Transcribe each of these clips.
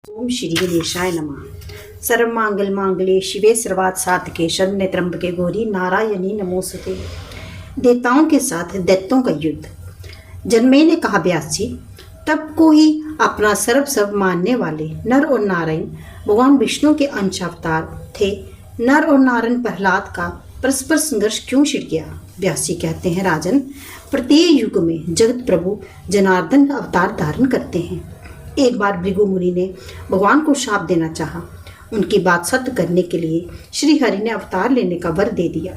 ओम श्री गणेशाय नमः। सर्वमंगल मांगल्ये शिवे सर्वार्थ साधके शरण्ये त्र्यंबके गौरी नारायणी नमोस्तुते। देवताओं के साथ दैत्यों का युद्ध। जन्मे ने कहा, व्यास जी, तब को ही अपना सर्व मानने वाले नर और नारायण भगवान विष्णु के अंश अवतार थे। नर और नारायण प्रहलाद का परस्पर संघर्ष क्यों छिड़ गया? व्यास जी कहते हैं, राजन, प्रत्येक युग में जगत प्रभु जनार्दन अवतार धारण करते हैं। एक बार भृगु मुनि ने भगवान को शाप देना चाहा। उनकी बात सत्य करने के लिए श्री हरि ने अवतार लेने का वर दे दिया।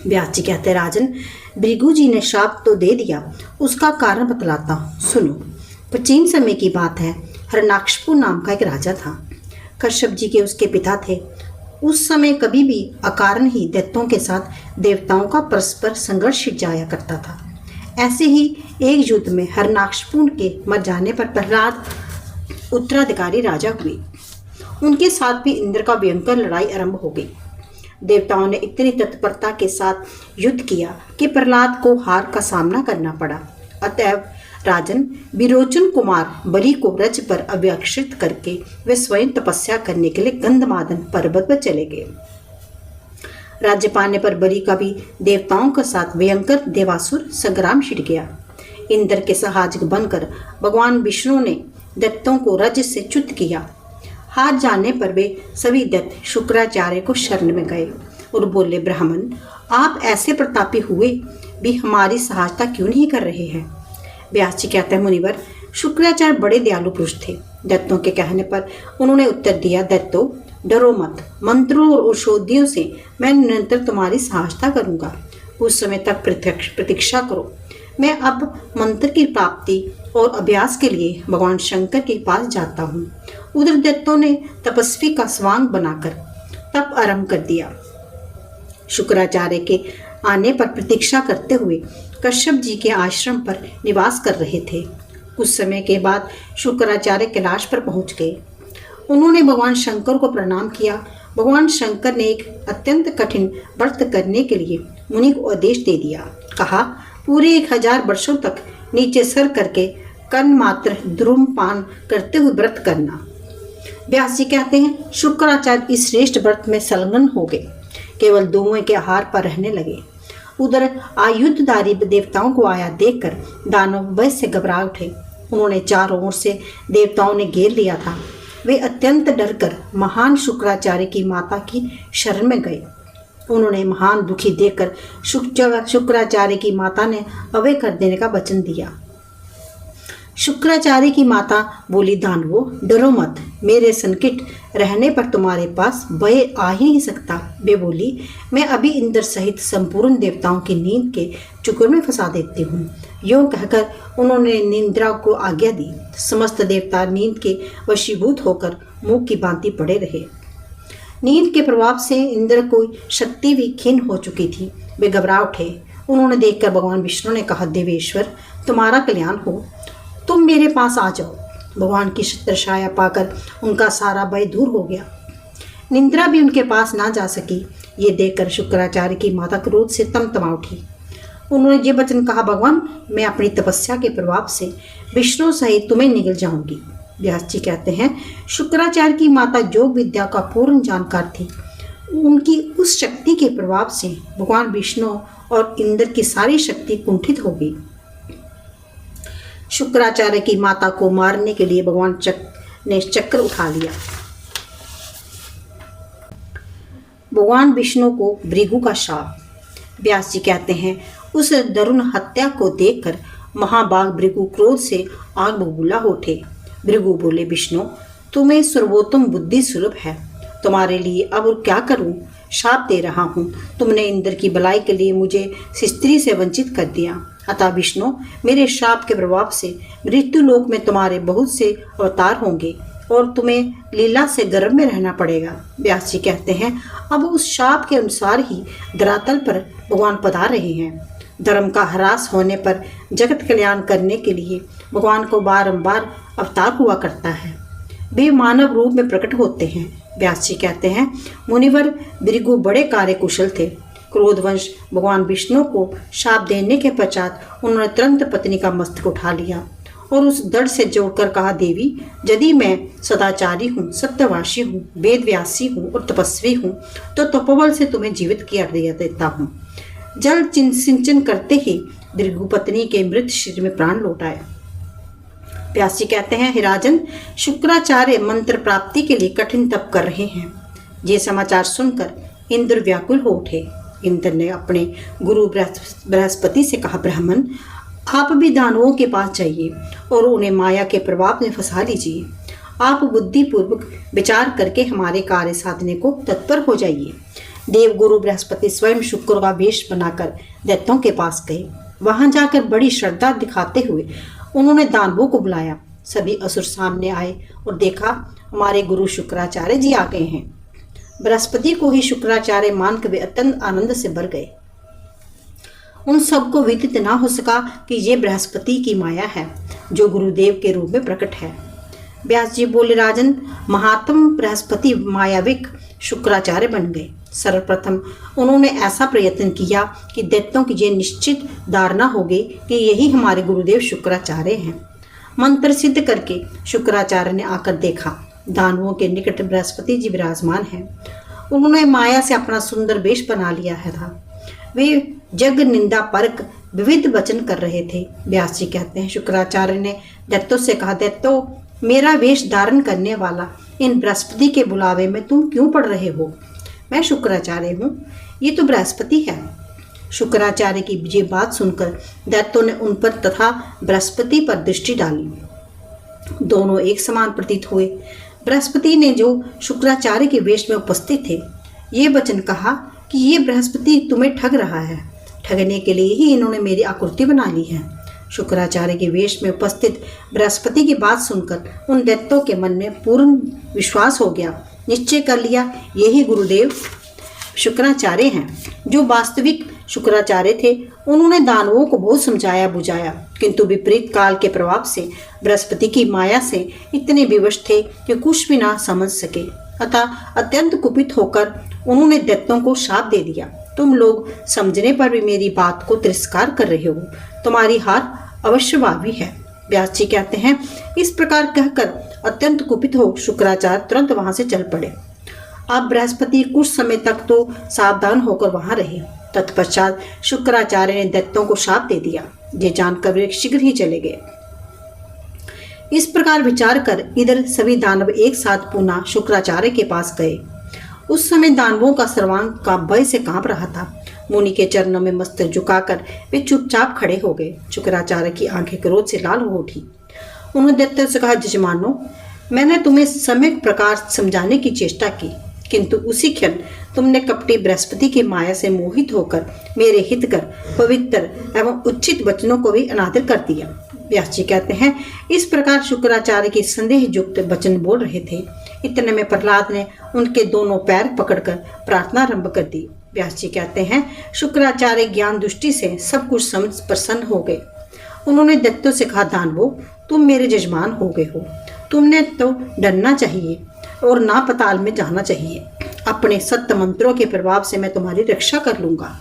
व्यास जी कहते हैं, राजन, भृगु जी ने शाप तो दे दिया, उसका कारण बतलाता हूँ, सुनो। प्राचीन समय की बात है। हिरण्याकशिपु नाम का एक राजा था। कश्यप जी के उसके पिता थे। उस समय कभी भी अकारण ही दैत्यों के साथ देवताओं का परस्पर संघर्ष छिड़ जाया करता था। ऐसे ही एक युद्ध में हिरण्याकशिपु के मर जाने पर प्रहलाद उत्तराधिकारी राजा हुए। उनके साथ भी इंद्र का भयंकर लड़ाई आरंभ हो गई। देवताओं ने इतनी तत्परता के साथ युद्ध किया कि प्रहलाद को हार का सामना करना पड़ा। अतएव राजन, विरोचन कुमार बलि को रज पर अभिषिक्त करके वे स्वयं तपस्या करने के लिए गंधमादन पर्वत पर चले गए। राज्य पाने पर बलि का भी देवताओं के साथ भयंकर देवासुर संग्राम छिड़ गया। इंद्र के सहायक बनकर भगवान विष्णु ने दैत्यों को रज से च्युत किया। हार जाने पर वे सभी दैत्य शुक्राचार्य को शरण में गए और बोले, ब्राह्मण, आप ऐसे प्रतापी हुए भी हमारी सहायता क्यों नहीं कर रहे हैं? व्यास जी कहते हैं, मुनिवर, शुक्राचार्य बड़े दयालु पुरुष थे। दैत्यों के कहने पर उन्होंने उत्तर दिया, दैत्यों, डरो मत। मंत्रों और औषधियों से मैं निरंतर तुम्हारी सहायता करूंगा। उस समय तक प्रतीक्षा करो। मैं अब मंत्र की प्राप्ति और अभ्यास के लिए भगवान शंकर के पास जाता हूँ। उधर दैत्यों ने तपस्वी का स्वांग बनाकर तप आरंभ कर दिया। शुक्राचार्य के आने पर प्रतीक्षा करते हुए कश्यप जी के आश्रम पर निवास कर रहे थे। कुछ समय के बाद शुक्राचार्य कैलाश पर पहुंच गए। उन्होंने भगवान शंकर को प्रणाम किया। भगवान शंकर ने एक अत्यंत कठिन व्रत करने के लिए मुनि को आदेश दे दिया। कहा, पूरे 1000 वर्षों तक नीचे सर करके कर्ण मात्र धूम्रपान करते हुए व्रत करना। व्यास जी कहते हैं, शुक्राचार्य इस श्रेष्ठ व्रत में संलग्न हो गए, केवल दोवें के आहार पर रहने लगे। उधर आयुधधारी देवताओं को आया देखकर दानव भय से घबरा उठे। उन्होंने चारों ओर से देवताओं ने घेर लिया था। वे अत्यंत डरकर महान शुक्राचार्य की माता की शरण में गए। उन्होंने महान दुखी देखकर शुक्राचार्य की माता ने अभय कर देने का वचन दिया। शुक्राचार्य की माता बोली, दानवों, डरो मत। मेरे संकट रहने पर तुम्हारे पास भय आ ही नहीं सकता। वे बोली, मैं अभी इंद्र सहित संपूर्ण देवताओं की नींद के चक्कर में फंसा देती हूँ। यूं कहकर उन्होंने निद्रा को आज्ञा दी। समस्त देवता नींद के वशीभूत होकर मुंह की भांति पड़े रहे। नींद के प्रभाव से इंद्र को शक्ति भी क्षीण हो चुकी थी। वे घबरा उठे। उन्होंने देखकर भगवान विष्णु ने कहा, देवेश्वर, तुम्हारा कल्याण हो, तुम मेरे पास आ जाओ। भगवान की छत्र छाया पाकर उनका सारा भय दूर हो गया। निद्रा भी उनके पास ना जा सकी। ये देखकर शुक्राचार्य की माता क्रोध से तमतमा उठी। उन्होंने ये वचन कहा, भगवान, मैं अपनी तपस्या के प्रभाव से विष्णु सहित तुम्हें निगल जाऊंगी। व्यास जी कहते हैं, शुक्राचार्य की माता योग विद्या का पूर्ण जानकार थी। उनकी उस शक्ति के प्रभाव से भगवान विष्णु और इंद्र की सारी शक्ति कुंठित हो गई। शुक्राचार्य की माता को मारने के लिए भगवान ने चक्र उठा लिया। भगवान विष्णु को भृगु का शाप। व्यास जी कहते हैं, उस दारुण हत्या को देखकर महाबाग भृगु क्रोध से आग बबूला हो उठे। भृगु बोले, विष्णु, तुम्हें सर्वोत्तम बुद्धि स्वरूप है। तुम्हारे लिए अब और क्या करूं? शाप दे रहा हूं। तुमने इंद्र की भलाई के लिए मुझे स्त्री से वंचित कर दिया। अतः विष्णु, मेरे शाप के प्रभाव से मृत्यु लोक में तुम्हारे बहुत से अवतार होंगे और तुम्हें लीला से गर्भ में रहना पड़ेगा। व्यास जी कहते हैं, अब उस शाप के अनुसार ही धरातल पर भगवान पधार रहे हैं। धर्म का ह्रास होने पर जगत कल्याण करने के लिए भगवान को बारंबार अवतार हुआ करता है। वे मानव रूप में प्रकट होते हैं। व्यास जी कहते हैं, मुनिवर, भृगु बड़े कार्यकुशल थे। क्रोधवंश भगवान विष्णु को शाप देने के पश्चात उन्होंने तुरंत पत्नी का मस्तक उठा लिया और उस दृढ़ से जोड़कर कहा, देवी, यदि मैं सदाचारी हूँ, सत्यवासी हूँ, वेदव्यासी हूँ और तपस्वी हूँ तो तपोबल से तुम्हें जीवित किया देता हूँ। जल सिंचन करते ही भृगुपत्नी के मृत शरीर में प्राण लौट आए। व्यास जी कहते हैं, हे राजन, शुक्राचार्य मंत्र प्राप्ति के लिए कठिन तप कर रहे हैं। ये समाचार सुनकर इंद्र व्याकुल हो उठे। इंद्र ने अपने गुरु बृहस्पति से कहा, ब्राह्मण, आप भी दानवों के पास जाइए और उन्हें माया के प्रभाव में फंसा लीजिए। आप बुद्धिपूर्वक विचार करके हमारे कार्य साधने को तत्पर हो जाइए। देवगुरु बृहस्पति स्वयं शुक्र का वेश बनाकर दैत्यों के पास गए। वहां जाकर बड़ी श्रद्धा दिखाते हुए उन्होंने दानवों को बुलाया। सभी असुर सामने आए और देखा हमारे गुरु शुक्राचार्य जी आ गए हैं। बृहस्पति को ही शुक्राचार्य मानकर वे अत्यंत आनंद से भर गए। उन सबको विदित ना हो सका कि ये बृहस्पति की माया है जो गुरुदेव के रूप में प्रकट है। व्यास जी बोले, राजन, महात्म बृहस्पति मायाविक शुक्राचार्य बन गए। सर्वप्रथम उन्होंने ऐसा प्रयत्न किया कि दैत्यों की ये निश्चित धारणा हो गई कि यही हमारे गुरुदेव शुक्राचार्य हैं। मंत्र सिद्ध करके शुक्राचार्य ने आकर देखा, दानवों के निकट बृहस्पति जी विराजमान हैं। उन्होंने माया से अपना सुंदर वेश बना लिया है था। वे जग निंदा परक विविध वचन कर रहे थे। व्यास जी कहते हैं, शुक्राचार्य ने दैत्यों से कहा, दैत्यों, मेरा वेश धारण करने वाला इन बृहस्पति के बुलावे में तुम क्यों पड़ रहे हो? मैं शुक्राचार्य हूँ, ये तो बृहस्पति है। शुक्राचार्य की ये बात सुनकर दैत्यों ने उन पर तथा बृहस्पति पर दृष्टि डाली। दोनों एक समान प्रतीत हुए। बृहस्पति ने, जो शुक्राचार्य के वेश में उपस्थित थे, ये वचन कहा कि ये बृहस्पति तुम्हें ठग रहा है। ठगने के लिए ही इन्होंने मेरी आकृति बना ली है। शुक्राचार्य के वेश में उपस्थित बृहस्पति की बात सुनकर उन दैत्यों के मन में पूर्ण विश्वास हो गया। निश्चय कर लिया, यही गुरुदेव शुक्राचार्य हैं। जो वास्तविक शुक्राचार्य थे, उन्होंने दानवों को बहुत समझाया बुझाया, किंतु विपरीत काल के प्रभाव से बृहस्पति की माया से इतने विवश थे कि कुछ भी ना समझ सके। अतः अत्यंत कुपित होकर उन्होंने दैत्यों को शाप दे दिया, तुम लोग समझने पर भी मेरी बात को तिरस्कार कर रहे हो, तुम्हारी हार अवश्य भावी है। व्यास जी कहते हैं, इस प्रकार कहकर अत्यंत कुपित हो शुक्राचार्य तुरंत वहां से चल पड़े। अब बृहस्पति कुछ समय तक तो सावधान होकर वहां रहे। तत्पश्चात शुक्राचार्य ने दैत्यों को शाप दे दिया। ये जानकर वे शीघ्र ही चले गए। इस प्रकार विचार कर इधर सभी दानव एक साथ पुनः शुक्राचार्य के पास गए। उस समय दानवों का सर्वांग का भय से कांप रहा था। मुनि के चरणों में मस्तक झुकाकर वे चुपचाप खड़े हो गए। शुक्राचार्य की आंखें क्रोध से लाल हो उठी। उन्होंने दैत्यों से कहा, जजमानो, मैंने तुम्हें सम्यक प्रकार समझाने की चेष्टा की, किंतु उसी क्षण तुमने कपटी बृहस्पति की माया से मोहित होकर मेरे हितकर पवित्र एवं उचित वचनों को भी अनादर कर दिया। व्यास जी कहते हैं, इस प्रकार शुक्राचार्य की संदेह युक्त वचन बोल रहे थे। इतने में प्रहलाद ने उनके दोनों पैर पकड़कर प्रार्थना आरंभ कर दी। व्यास जी कहते हैं, शुक्राचार्य ज्ञान दृष्टि से सब कुछ समझ प्रसन्न हो गए। उन्होंने दैत्यों से कहा, दानवों, तुम मेरे जजमान हो गए हो। तुमने तो डरना चाहिए और ना पाताल में जाना चाहिए। अपने सत्य मंत्रों के प्रभाव से मैं तुम्हारी रक्षा कर लूंगा।